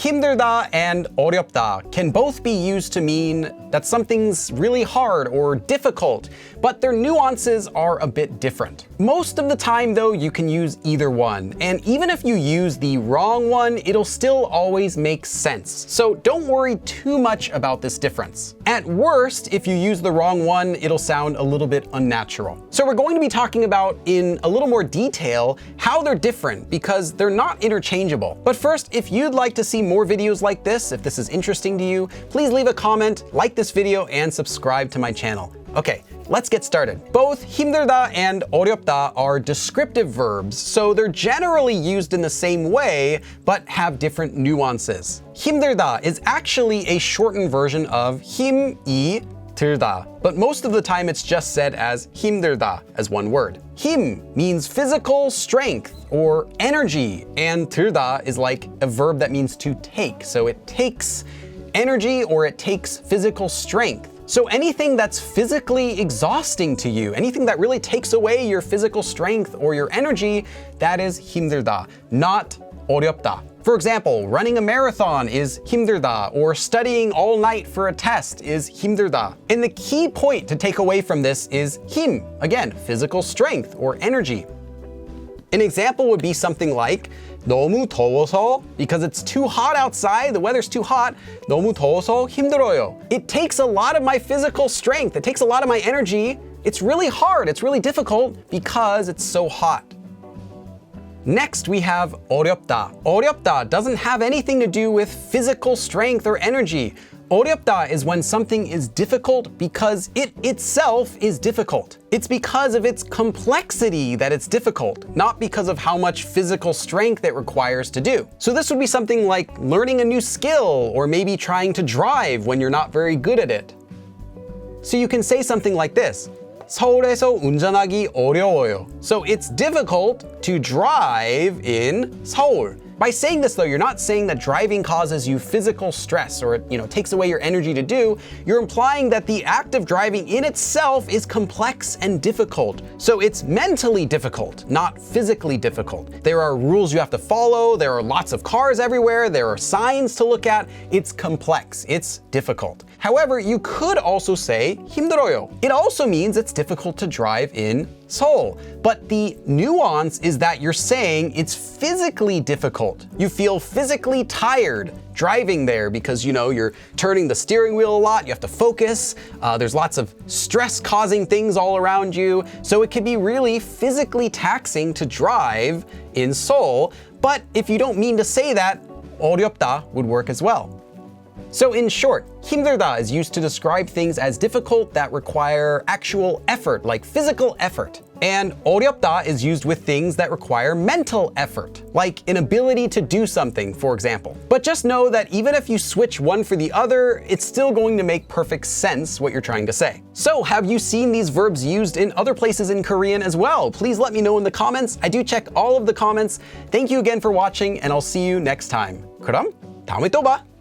힘들다 and 어렵다 can both be used to mean that something's really hard or difficult, but their nuances are a bit different. Most of the time, though, you can use either one, and even if you use the wrong one, it'll still always make sense. So don't worry too much about this difference. At worst, if you use the wrong one, it'll sound a little bit unnatural. So we're going to be talking about in a little more detail how they're different because they're not interchangeable. But first, if you'd like to see more videos like this, if this is interesting to you, please leave a comment, like this video, and subscribe to my channel. Okay, let's get started. Both 힘들다 and 어렵다 are descriptive verbs, so they're generally used in the same way, but have different nuances. 힘들다 is actually a shortened version of 힘이 들다, but most of the time it's just said as 힘들다 as one word. 힘 means physical strength or energy, and 들다 is like a verb that means to take, so it takes energy or it takes physical strength. So anything that's physically exhausting to you, anything that really takes away your physical strength or your energy, that is 힘들다, not 어렵다. For example, running a marathon is 힘들다, or studying all night for a test is 힘들다. And the key point to take away from this is 힘, again, physical strength or energy. An example would be something like 너무 더워서, because it's too hot outside, the weather's too hot, 너무 더워서 힘들어요. It takes a lot of my physical strength, it takes a lot of my energy. It's really hard, it's really difficult because it's so hot. Next, we have 어렵다. 어렵다 doesn't have anything to do with physical strength or energy. 어렵다 is when something is difficult because it itself is difficult. It's because of its complexity that it's difficult, not because of how much physical strength it requires to do. So this would be something like learning a new skill or maybe trying to drive when you're not very good at it. So you can say something like this. 서울에서 운전하기 어려워요. So it's difficult to drive in Seoul. By saying this though, you're not saying that driving causes you physical stress or it takes away your energy to do. You're implying that the act of driving in itself is complex and difficult. So it's mentally difficult, not physically difficult. There are rules you have to follow, there are lots of cars everywhere, there are signs to look at. It's complex, it's difficult. However, you could also say 힘들어요. It also means it's difficult to drive in Seoul. But the nuance is that you're saying it's physically difficult. You feel physically tired driving there because you're turning the steering wheel a lot, you have to focus, there's lots of stress causing things all around you. So it can be really physically taxing to drive in Seoul. But if you don't mean to say that, 어렵다 would work as well. So in short, 힘들다 is used to describe things as difficult that require actual effort, like physical effort. And 어렵다 is used with things that require mental effort, like an ability to do something, for example. But just know that even if you switch one for the other, it's still going to make perfect sense what you're trying to say. So have you seen these verbs used in other places in Korean as well? Please let me know in the comments. I do check all of the comments. Thank you again for watching, and I'll see you next time. 그럼 다음에 또 봐.